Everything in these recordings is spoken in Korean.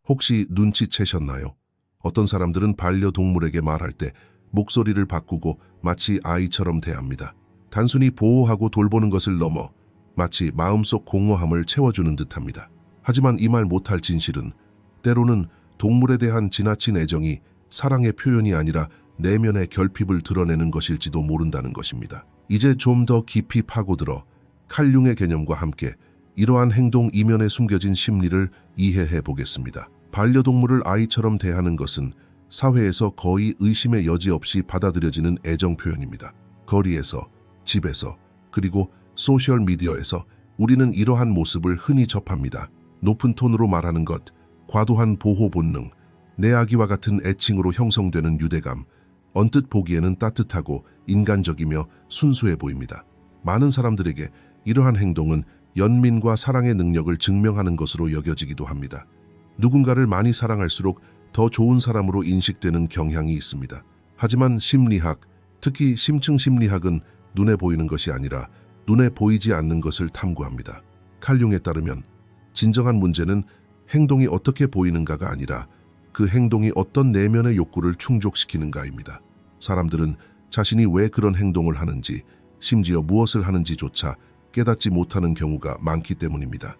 혹시 눈치채셨나요? 어떤 사람들은 반려동물에게 말할 때 목소리를 바꾸고 마치 아이처럼 대합니다. 단순히 보호하고 돌보는 것을 넘어 마치 마음속 공허함을 채워주는 듯합니다. 하지만 이 말 못할 진실은 때로는 동물에 대한 지나친 애정이 사랑의 표현이 아니라 내면의 결핍을 드러내는 것일지도 모른다는 것입니다. 이제 좀 더 깊이 파고들어 칼융의 개념과 함께 이러한 행동 이면에 숨겨진 심리를 이해해 보겠습니다. 반려동물을 아이처럼 대하는 것은 사회에서 거의 의심의 여지 없이 받아들여지는 애정 표현입니다. 거리에서, 집에서, 그리고 소셜미디어에서 우리는 이러한 모습을 흔히 접합니다. 높은 톤으로 말하는 것, 과도한 보호 본능, 내 아기와 같은 애칭으로 형성되는 유대감, 언뜻 보기에는 따뜻하고 인간적이며 순수해 보입니다. 많은 사람들에게 이러한 행동은 연민과 사랑의 능력을 증명하는 것으로 여겨지기도 합니다. 누군가를 많이 사랑할수록 더 좋은 사람으로 인식되는 경향이 있습니다. 하지만 심리학, 특히 심층 심리학은 눈에 보이는 것이 아니라 눈에 보이지 않는 것을 탐구합니다. 칼융에 따르면 진정한 문제는 행동이 어떻게 보이는가가 아니라 그 행동이 어떤 내면의 욕구를 충족시키는가입니다. 사람들은 자신이 왜 그런 행동을 하는지, 심지어 무엇을 하는지조차 깨닫지 못하는 경우가 많기 때문입니다.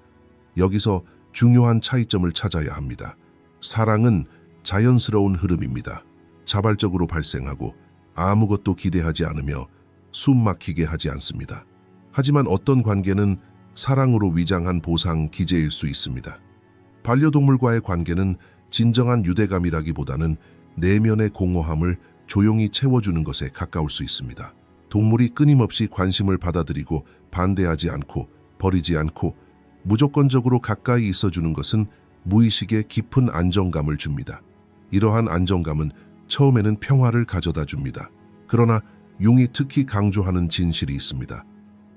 여기서 중요한 차이점을 찾아야 합니다. 사랑은 자연스러운 흐름입니다. 자발적으로 발생하고 아무것도 기대하지 않으며 숨 막히게 하지 않습니다. 하지만 어떤 관계는 사랑으로 위장한 보상 기제일 수 있습니다. 반려동물과의 관계는 진정한 유대감이라기보다는 내면의 공허함을 조용히 채워주는 것에 가까울 수 있습니다. 동물이 끊임없이 관심을 받아들이고 반대하지 않고 버리지 않고 무조건적으로 가까이 있어주는 것은 무의식에 깊은 안정감을 줍니다. 이러한 안정감은 처음에는 평화를 가져다 줍니다. 그러나 융이 특히 강조하는 진실이 있습니다.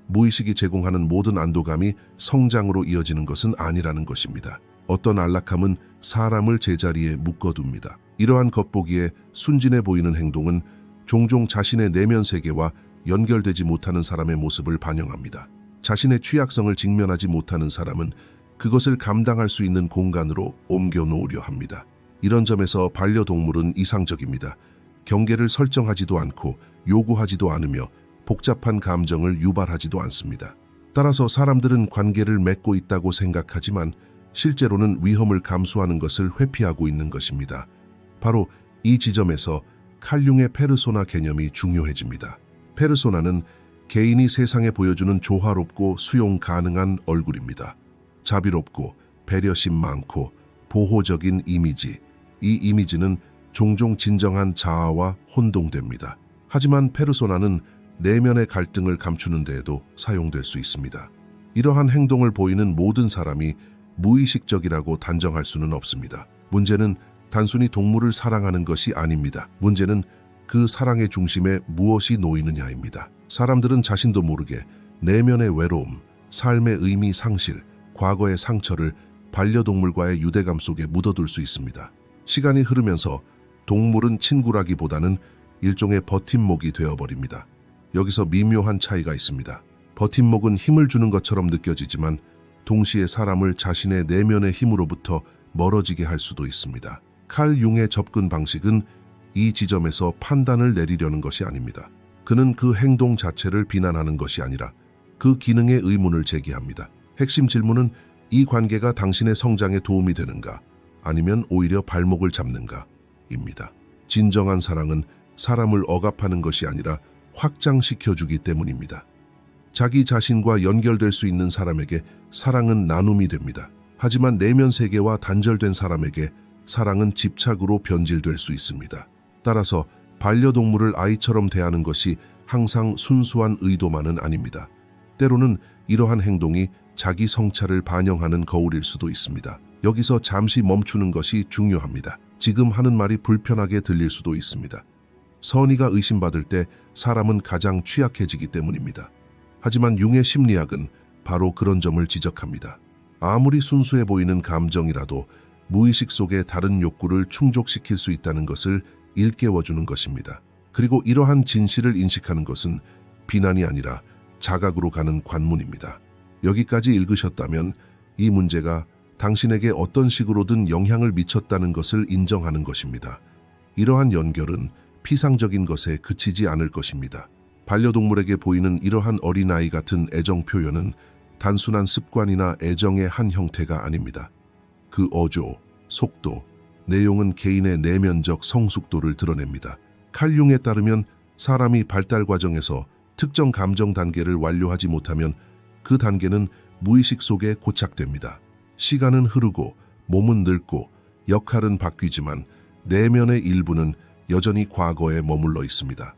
무의식이 제공하는 모든 안도감이 성장으로 이어지는 것은 아니라는 것입니다. 어떤 안락함은 사람을 제자리에 묶어둡니다. 이러한 겉보기에 순진해 보이는 행동은 종종 자신의 내면 세계와 연결되지 못하는 사람의 모습을 반영합니다. 자신의 취약성을 직면하지 못하는 사람은 그것을 감당할 수 있는 공간으로 옮겨 놓으려 합니다. 이런 점에서 반려동물은 이상적입니다. 경계를 설정하지도 않고 요구하지도 않으며 복잡한 감정을 유발하지도 않습니다. 따라서 사람들은 관계를 맺고 있다고 생각하지만 실제로는 위험을 감수하는 것을 회피하고 있는 것입니다. 바로 이 지점에서 칼융의 페르소나 개념이 중요해집니다. 페르소나는 개인이 세상에 보여주는 조화롭고 수용 가능한 얼굴입니다. 자비롭고 배려심 많고 보호적인 이미지, 이 이미지는 종종 진정한 자아와 혼동됩니다. 하지만 페르소나는 내면의 갈등을 감추는 데에도 사용될 수 있습니다. 이러한 행동을 보이는 모든 사람이 무의식적이라고 단정할 수는 없습니다. 문제는 단순히 동물을 사랑하는 것이 아닙니다. 문제는 그 사랑의 중심에 무엇이 놓이느냐입니다. 사람들은 자신도 모르게 내면의 외로움, 삶의 의미 상실, 과거의 상처를 반려동물과의 유대감 속에 묻어둘 수 있습니다. 시간이 흐르면서 동물은 친구라기보다는 일종의 버팀목이 되어버립니다. 여기서 미묘한 차이가 있습니다. 버팀목은 힘을 주는 것처럼 느껴지지만 동시에 사람을 자신의 내면의 힘으로부터 멀어지게 할 수도 있습니다. 칼 융의 접근 방식은 이 지점에서 판단을 내리려는 것이 아닙니다. 그는 그 행동 자체를 비난하는 것이 아니라 그 기능에 의문을 제기합니다. 핵심 질문은 이 관계가 당신의 성장에 도움이 되는가, 아니면 오히려 발목을 잡는가입니다. 진정한 사랑은 사람을 억압하는 것이 아니라 확장시켜주기 때문입니다. 자기 자신과 연결될 수 있는 사람에게 사랑은 나눔이 됩니다. 하지만 내면 세계와 단절된 사람에게 사랑은 집착으로 변질될 수 있습니다. 따라서 반려동물을 아이처럼 대하는 것이 항상 순수한 의도만은 아닙니다. 때로는 이러한 행동이 자기 성찰을 반영하는 거울일 수도 있습니다. 여기서 잠시 멈추는 것이 중요합니다. 지금 하는 말이 불편하게 들릴 수도 있습니다. 선의가 의심받을 때 사람은 가장 취약해지기 때문입니다. 하지만 융의 심리학은 바로 그런 점을 지적합니다. 아무리 순수해 보이는 감정이라도 무의식 속의 다른 욕구를 충족시킬 수 있다는 것을 일깨워주는 것입니다. 그리고 이러한 진실을 인식하는 것은 비난이 아니라 자각으로 가는 관문입니다. 여기까지 읽으셨다면 이 문제가 당신에게 어떤 식으로든 영향을 미쳤다는 것을 인정하는 것입니다. 이러한 연결은 피상적인 것에 그치지 않을 것입니다. 반려동물에게 보이는 이러한 어린아이 같은 애정 표현은 단순한 습관이나 애정의 한 형태가 아닙니다. 그 어조, 속도, 내용은 개인의 내면적 성숙도를 드러냅니다. 칼 융에 따르면 사람이 발달 과정에서 특정 감정 단계를 완료하지 못하면 그 단계는 무의식 속에 고착됩니다. 시간은 흐르고 몸은 늙고 역할은 바뀌지만 내면의 일부는 여전히 과거에 머물러 있습니다.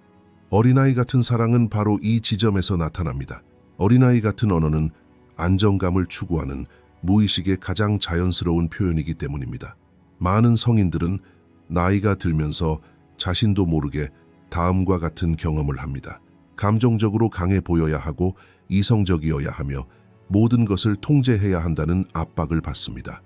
어린아이 같은 사랑은 바로 이 지점에서 나타납니다. 어린아이 같은 언어는 안정감을 추구하는 무의식의 가장 자연스러운 표현이기 때문입니다. 많은 성인들은 나이가 들면서 자신도 모르게 다음과 같은 경험을 합니다. 감정적으로 강해 보여야 하고 이성적이어야 하며 모든 것을 통제해야 한다는 압박을 받습니다.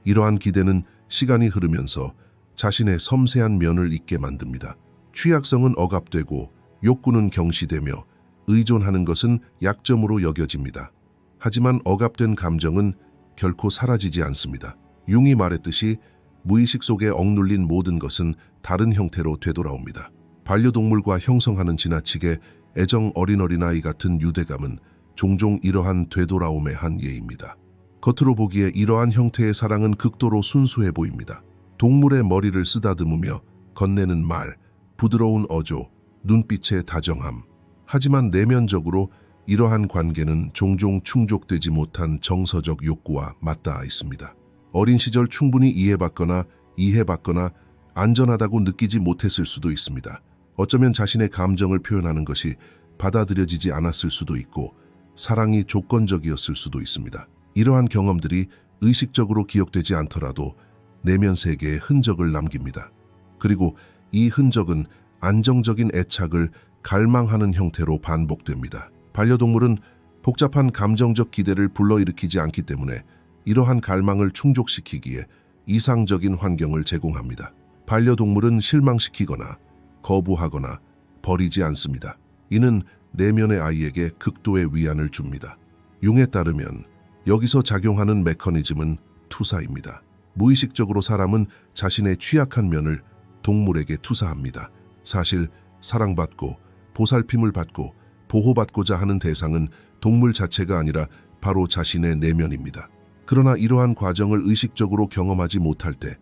이러한 기대는 시간이 흐르면서 자신의 섬세한 면을 잊게 만듭니다. 취약성은 억압되고 욕구는 경시되며 의존하는 것은 약점으로 여겨집니다. 하지만 억압된 감정은 결코 사라지지 않습니다. 융이 말했듯이 무의식 속에 억눌린 모든 것은 다른 형태로 되돌아옵니다. 반려동물과 형성하는 지나치게 애정 어린 어린아이 같은 유대감은 종종 이러한 되돌아옴의 한 예입니다. 겉으로 보기에 이러한 형태의 사랑은 극도로 순수해 보입니다. 동물의 머리를 쓰다듬으며 건네는 말, 부드러운 어조, 눈빛의 다정함. 하지만 내면적으로 이러한 관계는 종종 충족되지 못한 정서적 욕구와 맞닿아 있습니다. 어린 시절 충분히 이해받거나 안전하다고 느끼지 못했을 수도 있습니다. 어쩌면 자신의 감정을 표현하는 것이 받아들여지지 않았을 수도 있고 사랑이 조건적이었을 수도 있습니다. 이러한 경험들이 의식적으로 기억되지 않더라도 내면 세계에 흔적을 남깁니다. 그리고 이 흔적은 안정적인 애착을 갈망하는 형태로 반복됩니다. 반려동물은 복잡한 감정적 기대를 불러일으키지 않기 때문에 이러한 갈망을 충족시키기에 이상적인 환경을 제공합니다. 반려동물은 실망시키거나 거부하거나 버리지 않습니다. 이는 내면의 아이에게 극도의 위안을 줍니다. 융에 따르면 여기서 작용하는 메커니즘은 투사입니다. 무의식적으로 사람은 자신의 취약한 면을 동물에게 투사합니다. 사실 사랑받고 보살핌을 받고 보호받고자 하는 대상은 동물 자체가 아니라 바로 자신의 내면입니다. 그러나 이러한 과정을 의식적으로 경험하지 못할 때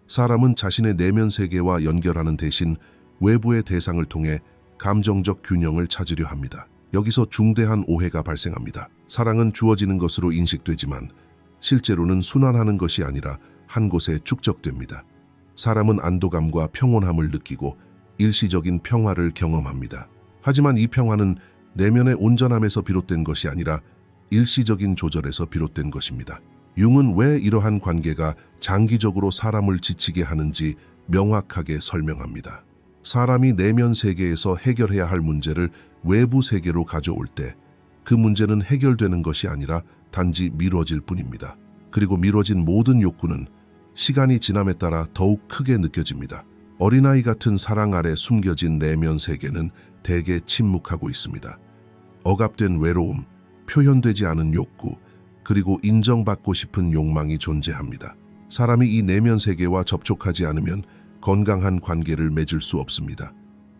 사람은 자신의 내면 세계와 연결하는 대신 외부의 대상을 통해 감정적 균형을 찾으려 합니다. 여기서 중대한 오해가 발생합니다. 사랑은 주어지는 것으로 인식되지만 실제로는 순환하는 것이 아니라 한 곳에 축적됩니다. 사람은 안도감과 평온함을 느끼고 일시적인 평화를 경험합니다. 하지만 이 평화는 내면의 온전함에서 비롯된 것이 아니라 일시적인 조절에서 비롯된 것입니다. 융은 왜 이러한 관계가 장기적으로 사람을 지치게 하는지 명확하게 설명합니다. 사람이 내면 세계에서 해결해야 할 문제를 외부 세계로 가져올 때 그 문제는 해결되는 것이 아니라 단지 미뤄질 뿐입니다. 그리고 미뤄진 모든 욕구는 시간이 지남에 따라 더욱 크게 느껴집니다. 어린아이 같은 사랑 아래 숨겨진 내면 세계는 대개 침묵하고 있습니다. 억압된 외로움, 표현되지 않은 욕구, 그리고 인정받고 싶은 욕망이 존재합니다. 사람이 이 내면 세계와 접촉하지 않으면 건강한 관계를 맺을 수 없습니다.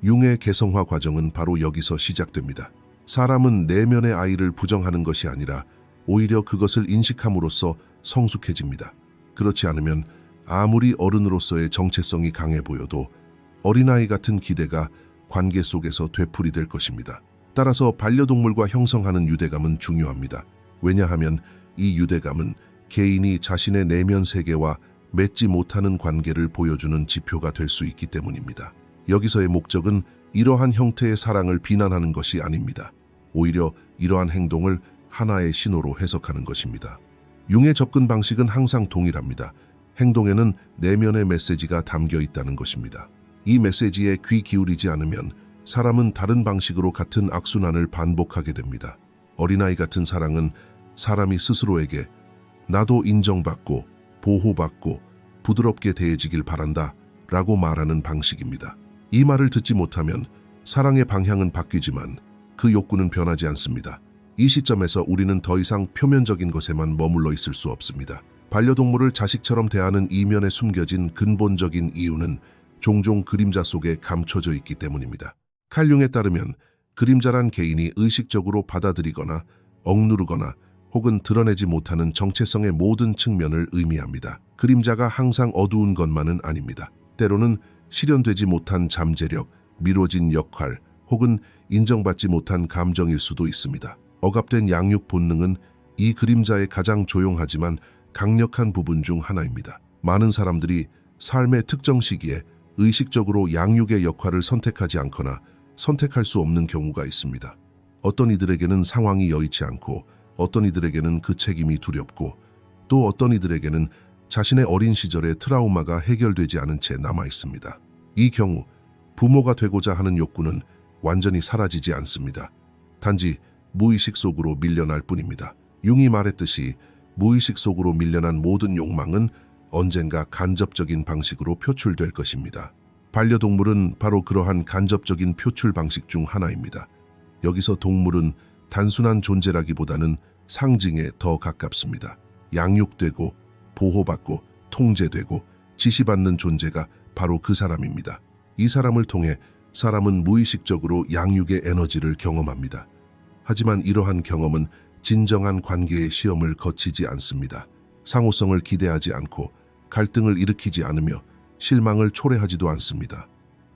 융의 개성화 과정은 바로 여기서 시작됩니다. 사람은 내면의 아이를 부정하는 것이 아니라 오히려 그것을 인식함으로써 성숙해집니다. 그렇지 않으면 아무리 어른으로서의 정체성이 강해 보여도 어린아이 같은 기대가 관계 속에서 되풀이될 것입니다. 따라서 반려동물과 형성하는 유대감은 중요합니다. 왜냐하면 이 유대감은 개인이 자신의 내면 세계와 맺지 못하는 관계를 보여주는 지표가 될 수 있기 때문입니다. 여기서의 목적은 이러한 형태의 사랑을 비난하는 것이 아닙니다. 오히려 이러한 행동을 하나의 신호로 해석하는 것입니다. 융의 접근 방식은 항상 동일합니다. 행동에는 내면의 메시지가 담겨 있다는 것입니다. 이 메시지에 귀 기울이지 않으면 사람은 다른 방식으로 같은 악순환을 반복하게 됩니다. 어린아이 같은 사랑은 사람이 스스로에게 나도 인정받고 보호받고 부드럽게 대해지길 바란다 라고 말하는 방식입니다. 이 말을 듣지 못하면 사랑의 방향은 바뀌지만 그 욕구는 변하지 않습니다. 이 시점에서 우리는 더 이상 표면적인 것에만 머물러 있을 수 없습니다. 반려동물을 자식처럼 대하는 이면에 숨겨진 근본적인 이유는 종종 그림자 속에 감춰져 있기 때문입니다. 칼 융에 따르면 그림자란 개인이 의식적으로 받아들이거나 억누르거나 혹은 드러내지 못하는 정체성의 모든 측면을 의미합니다. 그림자가 항상 어두운 것만은 아닙니다. 때로는 실현되지 못한 잠재력, 미뤄진 역할, 혹은 인정받지 못한 감정일 수도 있습니다. 억압된 양육 본능은 이 그림자의 가장 조용하지만 강력한 부분 중 하나입니다. 많은 사람들이 삶의 특정 시기에 의식적으로 양육의 역할을 선택하지 않거나 선택할 수 없는 경우가 있습니다. 어떤 이들에게는 상황이 여의치 않고, 어떤 이들에게는 그 책임이 두렵고, 또 어떤 이들에게는 자신의 어린 시절의 트라우마가 해결되지 않은 채 남아 있습니다. 이 경우 부모가 되고자 하는 욕구는 완전히 사라지지 않습니다. 단지 무의식 속으로 밀려날 뿐입니다. 융이 말했듯이 무의식 속으로 밀려난 모든 욕망은 언젠가 간접적인 방식으로 표출될 것입니다. 반려동물은 바로 그러한 간접적인 표출 방식 중 하나입니다. 여기서 동물은 단순한 존재라기보다는 상징에 더 가깝습니다. 양육되고 보호받고 통제되고 지시받는 존재가 바로 그 사람입니다. 이 사람을 통해 사람은 무의식적으로 양육의 에너지를 경험합니다. 하지만 이러한 경험은 진정한 관계의 시험을 거치지 않습니다. 상호성을 기대하지 않고 갈등을 일으키지 않으며 실망을 초래하지도 않습니다.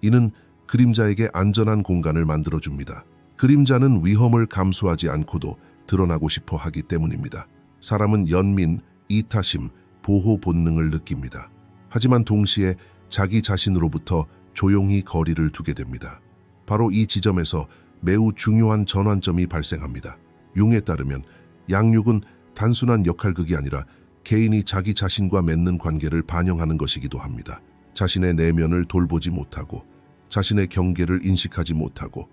이는 그림자에게 안전한 공간을 만들어줍니다. 그림자는 위험을 감수하지 않고도 드러나고 싶어 하기 때문입니다. 사람은 연민, 이타심, 보호 본능을 느낍니다. 하지만 동시에 자기 자신으로부터 조용히 거리를 두게 됩니다. 바로 이 지점에서 매우 중요한 전환점이 발생합니다. 융에 따르면 양육은 단순한 역할극이 아니라 개인이 자기 자신과 맺는 관계를 반영하는 것이기도 합니다. 자신의 내면을 돌보지 못하고, 자신의 경계를 인식하지 못하고,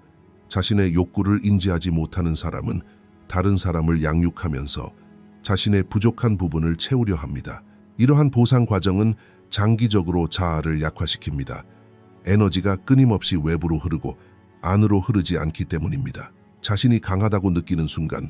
자신의 욕구를 인지하지 못하는 사람은 다른 사람을 양육하면서 자신의 부족한 부분을 채우려 합니다. 이러한 보상 과정은 장기적으로 자아를 약화시킵니다. 에너지가 끊임없이 외부로 흐르고 안으로 흐르지 않기 때문입니다. 자신이 강하다고 느끼는 순간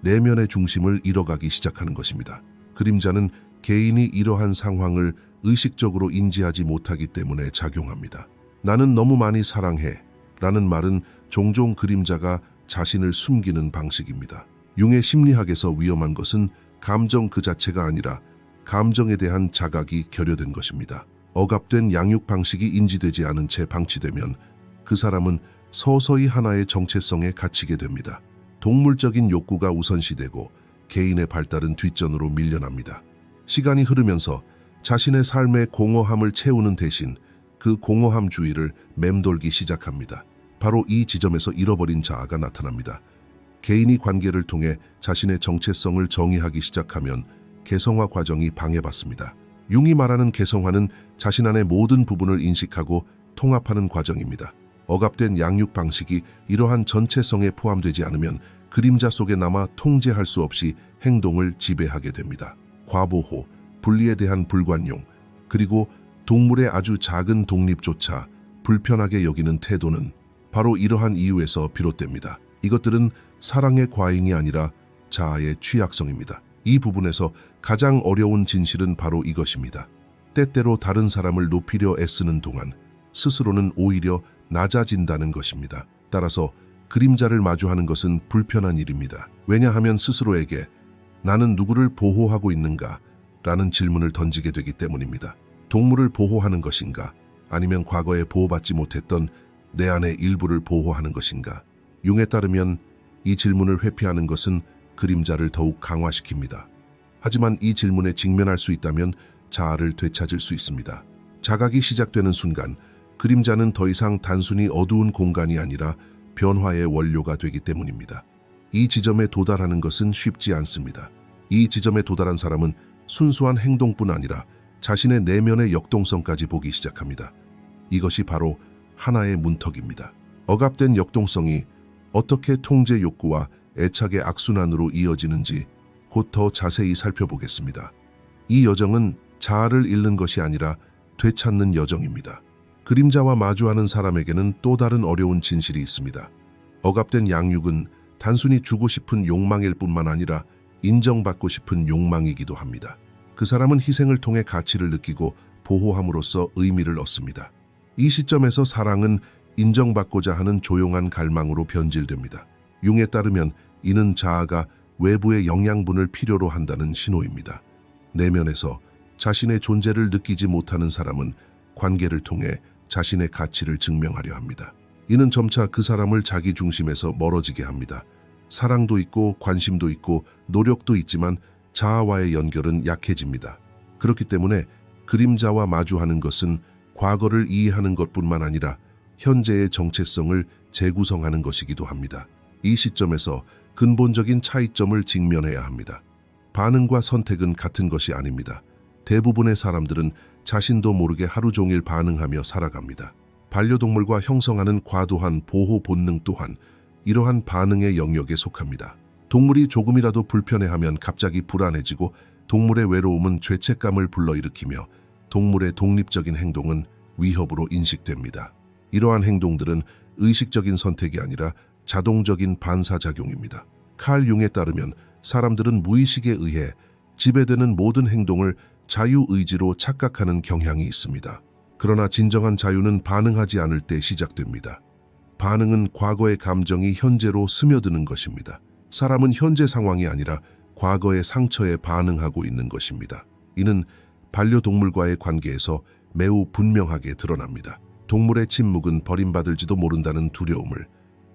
내면의 중심을 잃어가기 시작하는 것입니다. 그림자는 개인이 이러한 상황을 의식적으로 인지하지 못하기 때문에 작용합니다. 나는 너무 많이 사랑해 라는 말은 종종 그림자가 자신을 숨기는 방식입니다. 융의 심리학에서 위험한 것은 감정 그 자체가 아니라 감정에 대한 자각이 결여된 것입니다. 억압된 양육 방식이 인지되지 않은 채 방치되면 그 사람은 서서히 하나의 정체성에 갇히게 됩니다. 동물적인 욕구가 우선시되고 개인의 발달은 뒷전으로 밀려납니다. 시간이 흐르면서 자신의 삶의 공허함을 채우는 대신 그 공허함 주위를 맴돌기 시작합니다. 바로 이 지점에서 잃어버린 자아가 나타납니다. 개인이 관계를 통해 자신의 정체성을 정의하기 시작하면 개성화 과정이 방해받습니다. 융이 말하는 개성화는 자신 안의 모든 부분을 인식하고 통합하는 과정입니다. 억압된 양육 방식이 이러한 전체성에 포함되지 않으면 그림자 속에 남아 통제할 수 없이 행동을 지배하게 됩니다. 과보호, 분리에 대한 불관용, 그리고 동물의 아주 작은 독립조차 불편하게 여기는 태도는 바로 이러한 이유에서 비롯됩니다. 이것들은 사랑의 과잉이 아니라 자아의 취약성입니다. 이 부분에서 가장 어려운 진실은 바로 이것입니다. 때때로 다른 사람을 높이려 애쓰는 동안 스스로는 오히려 낮아진다는 것입니다. 따라서 그림자를 마주하는 것은 불편한 일입니다. 왜냐하면 스스로에게 나는 누구를 보호하고 있는가? 라는 질문을 던지게 되기 때문입니다. 동물을 보호하는 것인가? 아니면 과거에 보호받지 못했던 내 안의 일부를 보호하는 것인가? 융에 따르면 이 질문을 회피하는 것은 그림자를 더욱 강화시킵니다. 하지만 이 질문에 직면할 수 있다면 자아를 되찾을 수 있습니다. 자각이 시작되는 순간 그림자는 더 이상 단순히 어두운 공간이 아니라 변화의 원료가 되기 때문입니다. 이 지점에 도달하는 것은 쉽지 않습니다. 이 지점에 도달한 사람은 순수한 행동뿐 아니라 자신의 내면의 역동성까지 보기 시작합니다. 이것이 바로 하나의 문턱입니다. 억압된 역동성이 어떻게 통제 욕구와 애착의 악순환으로 이어지는지 곧 더 자세히 살펴보겠습니다. 이 여정은 자아를 잃는 것이 아니라 되찾는 여정입니다. 그림자와 마주하는 사람에게는 또 다른 어려운 진실이 있습니다. 억압된 양육은 단순히 주고 싶은 욕망일 뿐만 아니라 인정받고 싶은 욕망이기도 합니다. 그 사람은 희생을 통해 가치를 느끼고 보호함으로써 의미를 얻습니다. 이 시점에서 사랑은 인정받고자 하는 조용한 갈망으로 변질됩니다. 융에 따르면 이는 자아가 외부의 영양분을 필요로 한다는 신호입니다. 내면에서 자신의 존재를 느끼지 못하는 사람은 관계를 통해 자신의 가치를 증명하려 합니다. 이는 점차 그 사람을 자기 중심에서 멀어지게 합니다. 사랑도 있고 관심도 있고 노력도 있지만 자아와의 연결은 약해집니다. 그렇기 때문에 그림자와 마주하는 것은 과거를 이해하는 것뿐만 아니라 현재의 정체성을 재구성하는 것이기도 합니다. 이 시점에서 근본적인 차이점을 직면해야 합니다. 반응과 선택은 같은 것이 아닙니다. 대부분의 사람들은 자신도 모르게 하루 종일 반응하며 살아갑니다. 반려동물과 형성하는 과도한 보호 본능 또한 이러한 반응의 영역에 속합니다. 동물이 조금이라도 불편해하면 갑자기 불안해지고 동물의 외로움은 죄책감을 불러일으키며 동물의 독립적인 행동은 위협으로 인식됩니다. 이러한 행동들은 의식적인 선택이 아니라 자동적인 반사작용입니다. 칼 융에 따르면 사람들은 무의식에 의해 지배되는 모든 행동을 자유의지로 착각하는 경향이 있습니다. 그러나 진정한 자유는 반응하지 않을 때 시작됩니다. 반응은 과거의 감정이 현재로 스며드는 것입니다. 사람은 현재 상황이 아니라 과거의 상처에 반응하고 있는 것입니다. 이는 반려동물과의 관계에서 매우 분명하게 드러납니다. 동물의 침묵은 버림받을지도 모른다는 두려움을,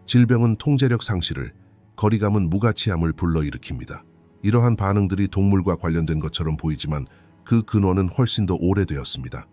질병은 통제력 상실을, 거리감은 무가치함을 불러일으킵니다. 이러한 반응들이 동물과 관련된 것처럼 보이지만 그 근원은 훨씬 더 오래되었습니다.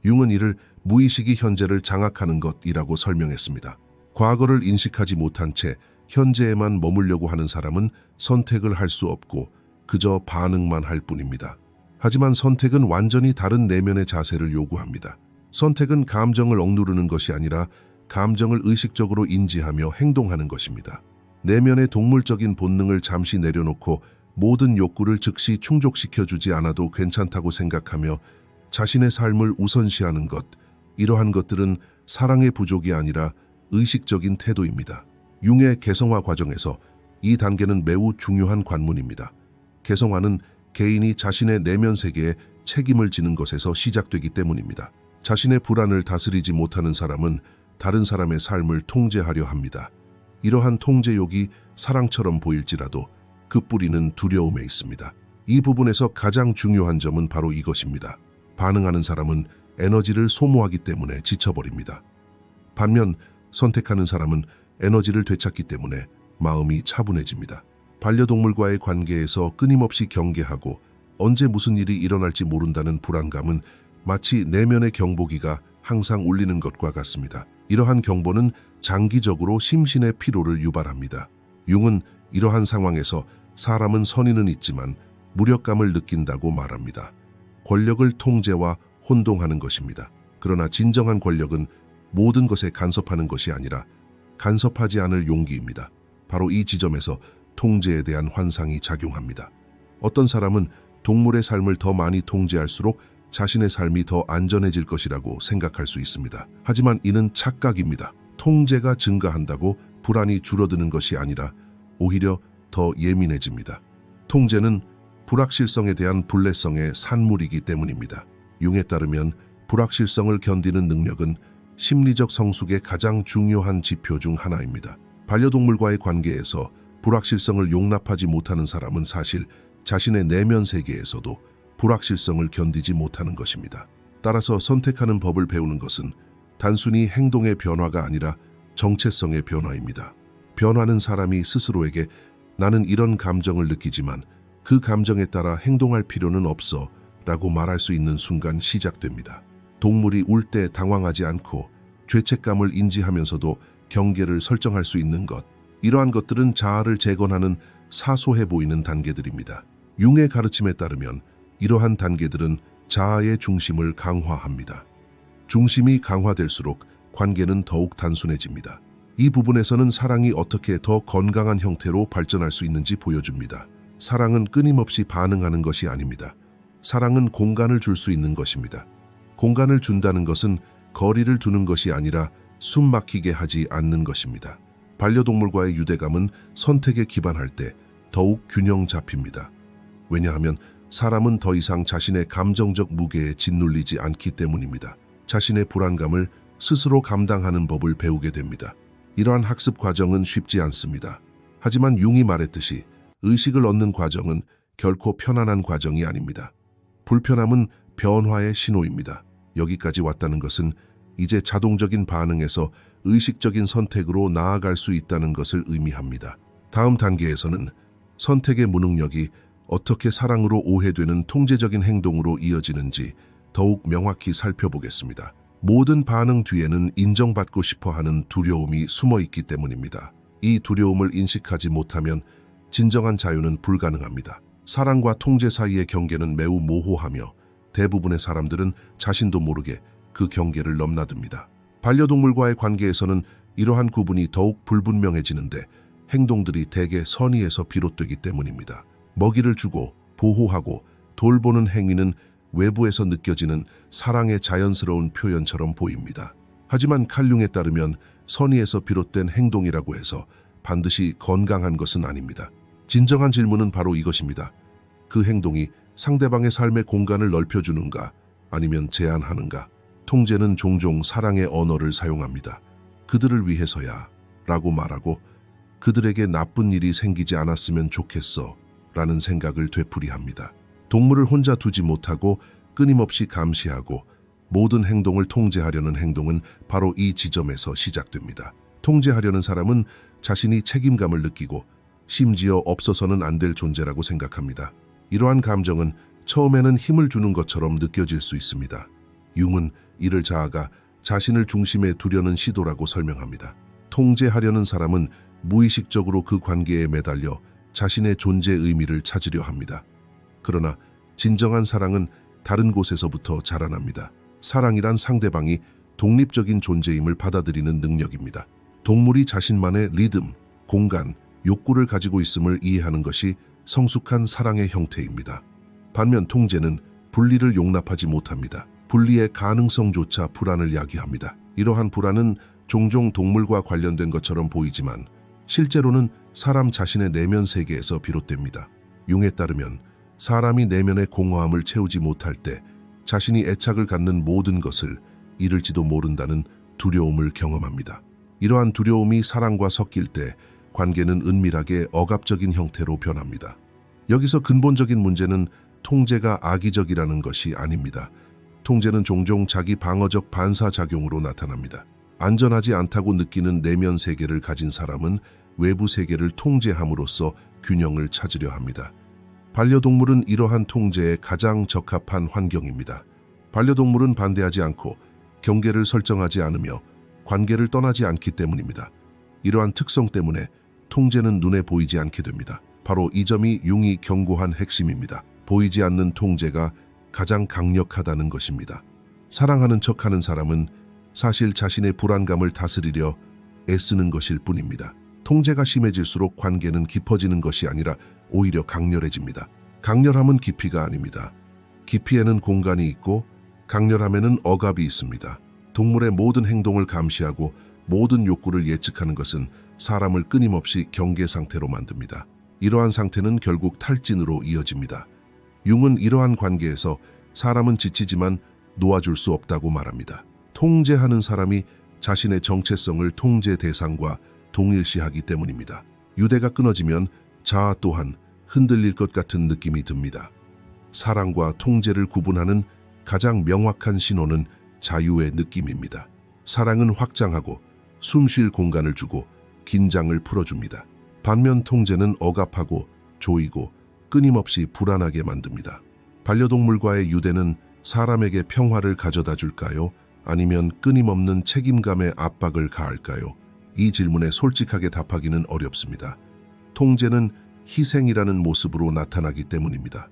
융은 이를 무의식이 현재를 장악하는 것이라고 설명했습니다. 과거를 인식하지 못한 채 현재에만 머물려고 하는 사람은 선택을 할 수 없고 그저 반응만 할 뿐입니다. 하지만 선택은 완전히 다른 내면의 자세를 요구합니다. 선택은 감정을 억누르는 것이 아니라 감정을 의식적으로 인지하며 행동하는 것입니다. 내면의 동물적인 본능을 잠시 내려놓고 모든 욕구를 즉시 충족시켜주지 않아도 괜찮다고 생각하며 자신의 삶을 우선시하는 것, 이러한 것들은 사랑의 부족이 아니라 의식적인 태도입니다. 융의 개성화 과정에서 이 단계는 매우 중요한 관문입니다. 개성화는 개인이 자신의 내면 세계에 책임을 지는 것에서 시작되기 때문입니다. 자신의 불안을 다스리지 못하는 사람은 다른 사람의 삶을 통제하려 합니다. 이러한 통제욕이 사랑처럼 보일지라도 그 뿌리는 두려움에 있습니다. 이 부분에서 가장 중요한 점은 바로 이것입니다. 반응하는 사람은 에너지를 소모하기 때문에 지쳐버립니다. 반면 선택하는 사람은 에너지를 되찾기 때문에 마음이 차분해집니다. 반려동물과의 관계에서 끊임없이 경계하고 언제 무슨 일이 일어날지 모른다는 불안감은 마치 내면의 경보기가 항상 울리는 것과 같습니다. 이러한 경보는 장기적으로 심신의 피로를 유발합니다. 융은 이러한 상황에서 사람은 선의는 있지만 무력감을 느낀다고 말합니다. 권력을 통제와 혼동하는 것입니다. 그러나 진정한 권력은 모든 것에 간섭하는 것이 아니라 간섭하지 않을 용기입니다. 바로 이 지점에서 통제에 대한 환상이 작용합니다. 어떤 사람은 동물의 삶을 더 많이 통제할수록 자신의 삶이 더 안전해질 것이라고 생각할 수 있습니다. 하지만 이는 착각입니다. 통제가 증가한다고 불안이 줄어드는 것이 아니라 오히려 더 예민해집니다. 통제는 불확실성에 대한 불내성의 산물이기 때문입니다. 융에 따르면 불확실성을 견디는 능력은 심리적 성숙의 가장 중요한 지표 중 하나입니다. 반려동물과의 관계에서 불확실성을 용납하지 못하는 사람은 사실 자신의 내면 세계에서도 불확실성을 견디지 못하는 것입니다. 따라서 선택하는 법을 배우는 것은 단순히 행동의 변화가 아니라 정체성의 변화입니다. 변화는 사람이 스스로에게 나는 이런 감정을 느끼지만 그 감정에 따라 행동할 필요는 없어 라고 말할 수 있는 순간 시작됩니다. 동물이 울 때 당황하지 않고 죄책감을 인지하면서도 경계를 설정할 수 있는 것, 이러한 것들은 자아를 재건하는 사소해 보이는 단계들입니다. 융의 가르침에 따르면 이러한 단계들은 자아의 중심을 강화합니다. 중심이 강화될수록 관계는 더욱 단순해집니다. 이 부분에서는 사랑이 어떻게 더 건강한 형태로 발전할 수 있는지 보여줍니다. 사랑은 끊임없이 반응하는 것이 아닙니다. 사랑은 공간을 줄 수 있는 것입니다. 공간을 준다는 것은 거리를 두는 것이 아니라 숨 막히게 하지 않는 것입니다. 반려동물과의 유대감은 선택에 기반할 때 더욱 균형 잡힙니다. 왜냐하면 사람은 더 이상 자신의 감정적 무게에 짓눌리지 않기 때문입니다. 자신의 불안감을 스스로 감당하는 법을 배우게 됩니다. 이러한 학습 과정은 쉽지 않습니다. 하지만 융이 말했듯이 의식을 얻는 과정은 결코 편안한 과정이 아닙니다. 불편함은 변화의 신호입니다. 여기까지 왔다는 것은 이제 자동적인 반응에서 의식적인 선택으로 나아갈 수 있다는 것을 의미합니다. 다음 단계에서는 선택의 무능력이 어떻게 사랑으로 오해되는 통제적인 행동으로 이어지는지 더욱 명확히 살펴보겠습니다. 모든 반응 뒤에는 인정받고 싶어하는 두려움이 숨어 있기 때문입니다. 이 두려움을 인식하지 못하면 진정한 자유는 불가능합니다. 사랑과 통제 사이의 경계는 매우 모호하며 대부분의 사람들은 자신도 모르게 그 경계를 넘나듭니다. 반려동물과의 관계에서는 이러한 구분이 더욱 불분명해지는데 행동들이 대개 선의에서 비롯되기 때문입니다. 먹이를 주고 보호하고 돌보는 행위는 외부에서 느껴지는 사랑의 자연스러운 표현처럼 보입니다. 하지만 칼융에 따르면 선의에서 비롯된 행동이라고 해서 반드시 건강한 것은 아닙니다. 진정한 질문은 바로 이것입니다. 그 행동이 상대방의 삶의 공간을 넓혀주는가 아니면 제한하는가? 통제는 종종 사랑의 언어를 사용합니다. 그들을 위해서야 라고 말하고 그들에게 나쁜 일이 생기지 않았으면 좋겠어 라는 생각을 되풀이합니다. 동물을 혼자 두지 못하고 끊임없이 감시하고 모든 행동을 통제하려는 행동은 바로 이 지점에서 시작됩니다. 통제하려는 사람은 자신이 책임감을 느끼고 심지어 없어서는 안 될 존재라고 생각합니다. 이러한 감정은 처음에는 힘을 주는 것처럼 느껴질 수 있습니다. 융은 이를 자아가 자신을 중심에 두려는 시도라고 설명합니다. 통제하려는 사람은 무의식적으로 그 관계에 매달려 자신의 존재 의미를 찾으려 합니다. 그러나 진정한 사랑은 다른 곳에서부터 자라납니다. 사랑이란 상대방이 독립적인 존재임을 받아들이는 능력입니다. 동물이 자신만의 리듬, 공간, 욕구를 가지고 있음을 이해하는 것이 성숙한 사랑의 형태입니다. 반면 통제는 분리를 용납하지 못합니다. 분리의 가능성조차 불안을 야기합니다. 이러한 불안은 종종 동물과 관련된 것처럼 보이지만 실제로는 사람 자신의 내면 세계에서 비롯됩니다. 융에 따르면 사람이 내면의 공허함을 채우지 못할 때 자신이 애착을 갖는 모든 것을 잃을지도 모른다는 두려움을 경험합니다. 이러한 두려움이 사랑과 섞일 때 관계는 은밀하게 억압적인 형태로 변합니다. 여기서 근본적인 문제는 통제가 악의적이라는 것이 아닙니다. 통제는 종종 자기 방어적 반사작용으로 나타납니다. 안전하지 않다고 느끼는 내면 세계를 가진 사람은 외부 세계를 통제함으로써 균형을 찾으려 합니다. 반려동물은 이러한 통제에 가장 적합한 환경입니다. 반려동물은 반대하지 않고 경계를 설정하지 않으며 관계를 떠나지 않기 때문입니다. 이러한 특성 때문에 통제는 눈에 보이지 않게 됩니다. 바로 이 점이 융이 경고한 핵심입니다. 보이지 않는 통제가 가장 강력하다는 것입니다. 사랑하는 척하는 사람은 사실 자신의 불안감을 다스리려 애쓰는 것일 뿐입니다. 통제가 심해질수록 관계는 깊어지는 것이 아니라 오히려 강렬해집니다. 강렬함은 깊이가 아닙니다. 깊이에는 공간이 있고 강렬함에는 억압이 있습니다. 동물의 모든 행동을 감시하고 모든 욕구를 예측하는 것은 사람을 끊임없이 경계 상태로 만듭니다. 이러한 상태는 결국 탈진으로 이어집니다. 융은 이러한 관계에서 사람은 지치지만 놓아줄 수 없다고 말합니다. 통제하는 사람이 자신의 정체성을 통제 대상과 동일시하기 때문입니다. 유대가 끊어지면 자아 또한 흔들릴 것 같은 느낌이 듭니다. 사랑과 통제를 구분하는 가장 명확한 신호는 자유의 느낌입니다. 사랑은 확장하고 숨 쉴 공간을 주고 긴장을 풀어줍니다. 반면 통제는 억압하고 조이고 끊임없이 불안하게 만듭니다. 반려동물과의 유대는 사람에게 평화를 가져다 줄까요? 아니면 끊임없는 책임감의 압박을 가할까요? 이 질문에 솔직하게 답하기는 어렵습니다. 통제는 희생이라는 모습으로 나타나기 때문입니다.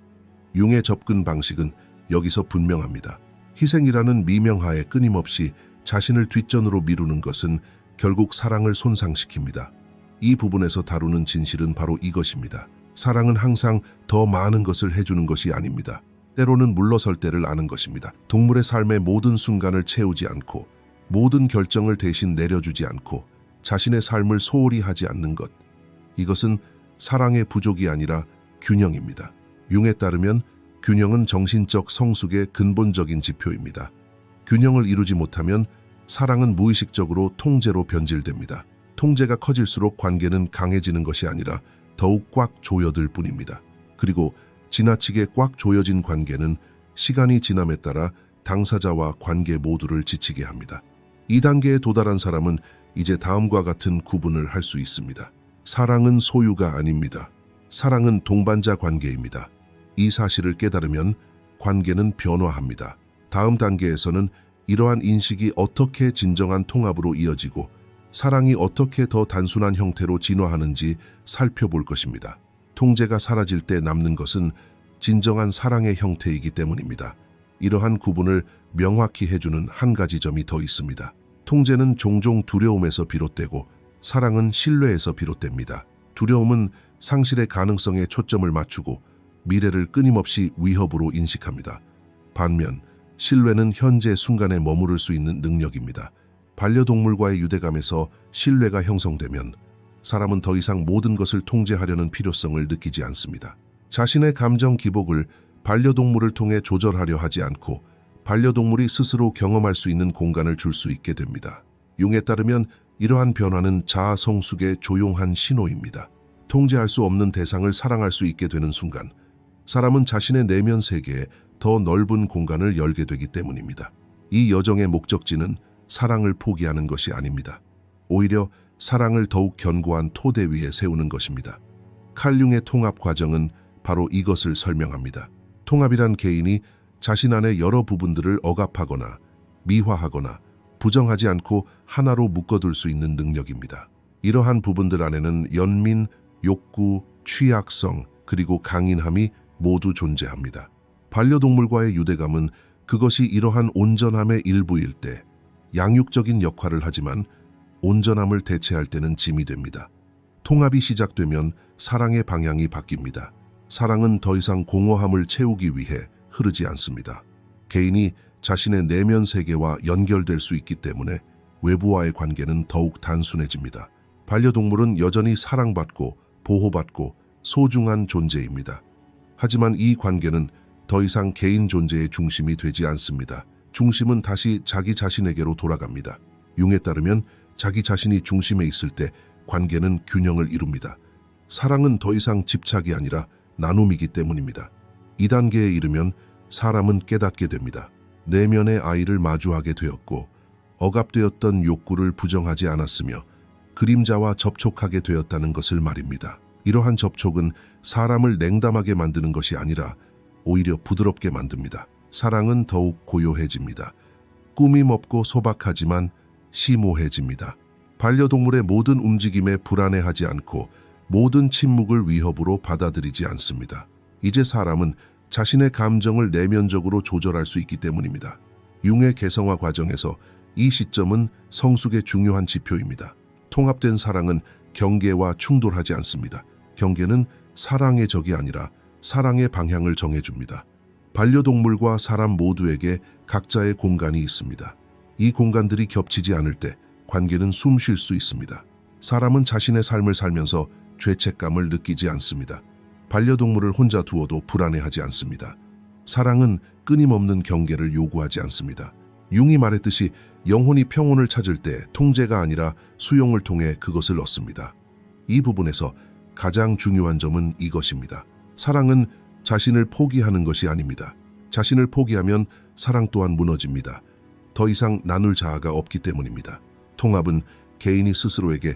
융의 접근 방식은 여기서 분명합니다. 희생이라는 미명하에 끊임없이 자신을 뒷전으로 미루는 것은 결국 사랑을 손상시킵니다. 이 부분에서 다루는 진실은 바로 이것입니다. 사랑은 항상 더 많은 것을 해주는 것이 아닙니다. 때로는 물러설 때를 아는 것입니다. 동물의 삶의 모든 순간을 채우지 않고 모든 결정을 대신 내려주지 않고 자신의 삶을 소홀히 하지 않는 것. 이것은 사랑의 부족이 아니라 균형입니다. 융에 따르면 균형은 정신적 성숙의 근본적인 지표입니다. 균형을 이루지 못하면 사랑은 무의식적으로 통제로 변질됩니다. 통제가 커질수록 관계는 강해지는 것이 아니라 더욱 꽉 조여들 뿐입니다. 그리고 지나치게 꽉 조여진 관계는 시간이 지남에 따라 당사자와 관계 모두를 지치게 합니다. 이 단계에 도달한 사람은 이제 다음과 같은 구분을 할 수 있습니다. 사랑은 소유가 아닙니다. 사랑은 동반자 관계입니다. 이 사실을 깨달으면 관계는 변화합니다. 다음 단계에서는 이러한 인식이 어떻게 진정한 통합으로 이어지고 사랑이 어떻게 더 단순한 형태로 진화하는지 살펴볼 것입니다. 통제가 사라질 때 남는 것은 진정한 사랑의 형태이기 때문입니다. 이러한 구분을 명확히 해주는 한 가지 점이 더 있습니다. 통제는 종종 두려움에서 비롯되고 사랑은 신뢰에서 비롯됩니다. 두려움은 상실의 가능성에 초점을 맞추고 미래를 끊임없이 위협으로 인식합니다. 반면 신뢰는 현재 순간에 머무를 수 있는 능력입니다. 반려동물과의 유대감에서 신뢰가 형성되면 사람은 더 이상 모든 것을 통제하려는 필요성을 느끼지 않습니다. 자신의 감정 기복을 반려동물을 통해 조절하려 하지 않고 반려동물이 스스로 경험할 수 있는 공간을 줄 수 있게 됩니다. 융에 따르면 이러한 변화는 자아 성숙의 조용한 신호입니다. 통제할 수 없는 대상을 사랑할 수 있게 되는 순간 사람은 자신의 내면 세계에 더 넓은 공간을 열게 되기 때문입니다. 이 여정의 목적지는 사랑을 포기하는 것이 아닙니다. 오히려 사랑을 더욱 견고한 토대 위에 세우는 것입니다. 칼 융의 통합 과정은 바로 이것을 설명합니다. 통합이란 개인이 자신 안의 여러 부분들을 억압하거나 미화하거나 부정하지 않고 하나로 묶어둘 수 있는 능력입니다. 이러한 부분들 안에는 연민, 욕구, 취약성, 그리고 강인함이 모두 존재합니다. 반려동물과의 유대감은 그것이 이러한 온전함의 일부일 때 양육적인 역할을 하지만 온전함을 대체할 때는 짐이 됩니다. 통합이 시작되면 사랑의 방향이 바뀝니다. 사랑은 더 이상 공허함을 채우기 위해 흐르지 않습니다. 개인이 자신의 내면 세계와 연결될 수 있기 때문에 외부와의 관계는 더욱 단순해집니다. 반려동물은 여전히 사랑받고 보호받고 소중한 존재입니다. 하지만 이 관계는 더 이상 개인 존재의 중심이 되지 않습니다. 중심은 다시 자기 자신에게로 돌아갑니다. 융에 따르면 자기 자신이 중심에 있을 때 관계는 균형을 이룹니다. 사랑은 더 이상 집착이 아니라 나눔이기 때문입니다. 이 단계에 이르면 사람은 깨닫게 됩니다. 내면의 아이를 마주하게 되었고 억압되었던 욕구를 부정하지 않았으며 그림자와 접촉하게 되었다는 것을 말입니다. 이러한 접촉은 사람을 냉담하게 만드는 것이 아니라 오히려 부드럽게 만듭니다. 사랑은 더욱 고요해집니다. 꾸밈 없고 소박하지만 심오해집니다. 반려동물의 모든 움직임에 불안해하지 않고 모든 침묵을 위협으로 받아들이지 않습니다. 이제 사람은 자신의 감정을 내면적으로 조절할 수 있기 때문입니다. 융의 개성화 과정에서 이 시점은 성숙의 중요한 지표입니다. 통합된 사랑은 경계와 충돌하지 않습니다. 경계는 사랑의 적이 아니라 사랑의 방향을 정해줍니다. 반려동물과 사람 모두에게 각자의 공간이 있습니다. 이 공간들이 겹치지 않을 때 관계는 숨 쉴 수 있습니다. 사람은 자신의 삶을 살면서 죄책감을 느끼지 않습니다. 반려동물을 혼자 두어도 불안해하지 않습니다. 사랑은 끊임없는 경계를 요구하지 않습니다. 융이 말했듯이 영혼이 평온을 찾을 때 통제가 아니라 수용을 통해 그것을 얻습니다. 이 부분에서 가장 중요한 점은 이것입니다. 사랑은 자신을 포기하는 것이 아닙니다. 자신을 포기하면 사랑 또한 무너집니다. 더 이상 나눌 자아가 없기 때문입니다. 통합은 개인이 스스로에게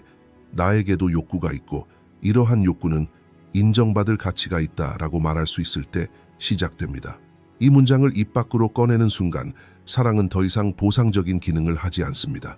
나에게도 욕구가 있고 이러한 욕구는 인정받을 가치가 있다라고 말할 수 있을 때 시작됩니다. 이 문장을 입 밖으로 꺼내는 순간 사랑은 더 이상 보상적인 기능을 하지 않습니다.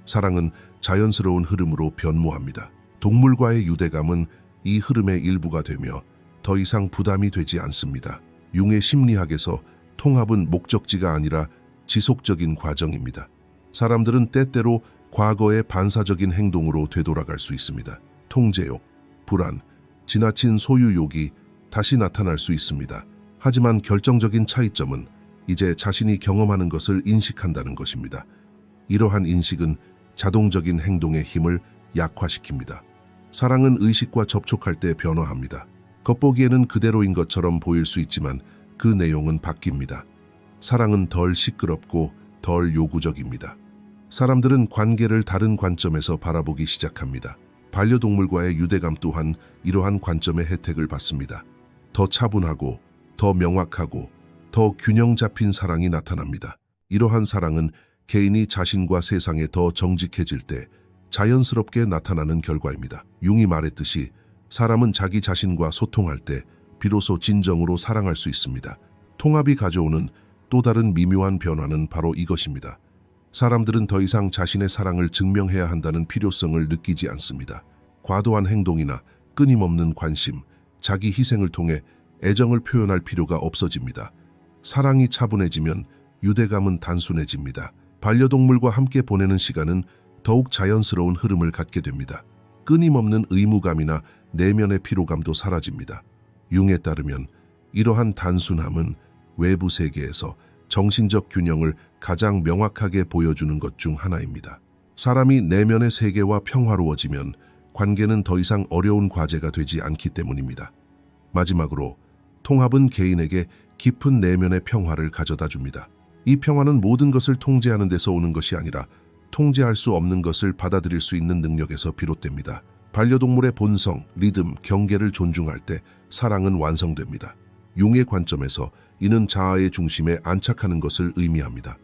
사랑은 자연스러운 흐름으로 변모합니다. 동물과의 유대감은 이 흐름의 일부가 되며 더 이상 부담이 되지 않습니다. 융의 심리학에서 통합은 목적지가 아니라 지속적인 과정입니다. 사람들은 때때로 과거의 반사적인 행동으로 되돌아갈 수 있습니다. 통제욕, 불안, 지나친 소유욕이 다시 나타날 수 있습니다. 하지만 결정적인 차이점은 이제 자신이 경험하는 것을 인식한다는 것입니다. 이러한 인식은 자동적인 행동의 힘을 약화시킵니다. 사랑은 의식과 접촉할 때 변화합니다. 겉보기에는 그대로인 것처럼 보일 수 있지만 그 내용은 바뀝니다. 사랑은 덜 시끄럽고 덜 요구적입니다. 사람들은 관계를 다른 관점에서 바라보기 시작합니다. 반려동물과의 유대감 또한 이러한 관점의 혜택을 받습니다. 더 차분하고 더 명확하고 더 균형 잡힌 사랑이 나타납니다. 이러한 사랑은 개인이 자신과 세상에 더 정직해질 때 자연스럽게 나타나는 결과입니다. 융이 말했듯이 사람은 자기 자신과 소통할 때 비로소 진정으로 사랑할 수 있습니다. 통합이 가져오는 또 다른 미묘한 변화는 바로 이것입니다. 사람들은 더 이상 자신의 사랑을 증명해야 한다는 필요성을 느끼지 않습니다. 과도한 행동이나 끊임없는 관심, 자기 희생을 통해 애정을 표현할 필요가 없어집니다. 사랑이 차분해지면 유대감은 단순해집니다. 반려동물과 함께 보내는 시간은 더욱 자연스러운 흐름을 갖게 됩니다. 끊임없는 의무감이나 내면의 피로감도 사라집니다. 융에 따르면 이러한 단순함은 외부 세계에서 정신적 균형을 가장 명확하게 보여주는 것 중 하나입니다. 사람이 내면의 세계와 평화로워지면 관계는 더 이상 어려운 과제가 되지 않기 때문입니다. 마지막으로 통합은 개인에게 깊은 내면의 평화를 가져다 줍니다. 이 평화는 모든 것을 통제하는 데서 오는 것이 아니라 통제할 수 없는 것을 받아들일 수 있는 능력에서 비롯됩니다. 반려동물의 본성, 리듬, 경계를 존중할 때 사랑은 완성됩니다. 융의 관점에서 이는 자아의 중심에 안착하는 것을 의미합니다.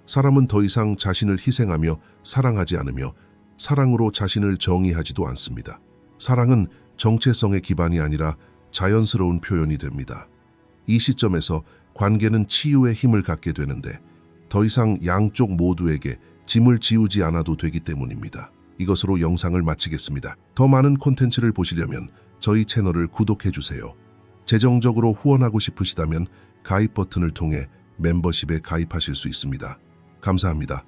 사람은 더 이상 자신을 희생하며 사랑하지 않으며 사랑으로 자신을 정의하지도 않습니다. 사랑은 정체성의 기반이 아니라 자연스러운 표현이 됩니다. 이 시점에서 관계는 치유의 힘을 갖게 되는데 더 이상 양쪽 모두에게 짐을 지우지 않아도 되기 때문입니다. 이것으로 영상을 마치겠습니다. 더 많은 콘텐츠를 보시려면 저희 채널을 구독해주세요. 재정적으로 후원하고 싶으시다면 가입 버튼을 통해 멤버십에 가입하실 수 있습니다. 감사합니다.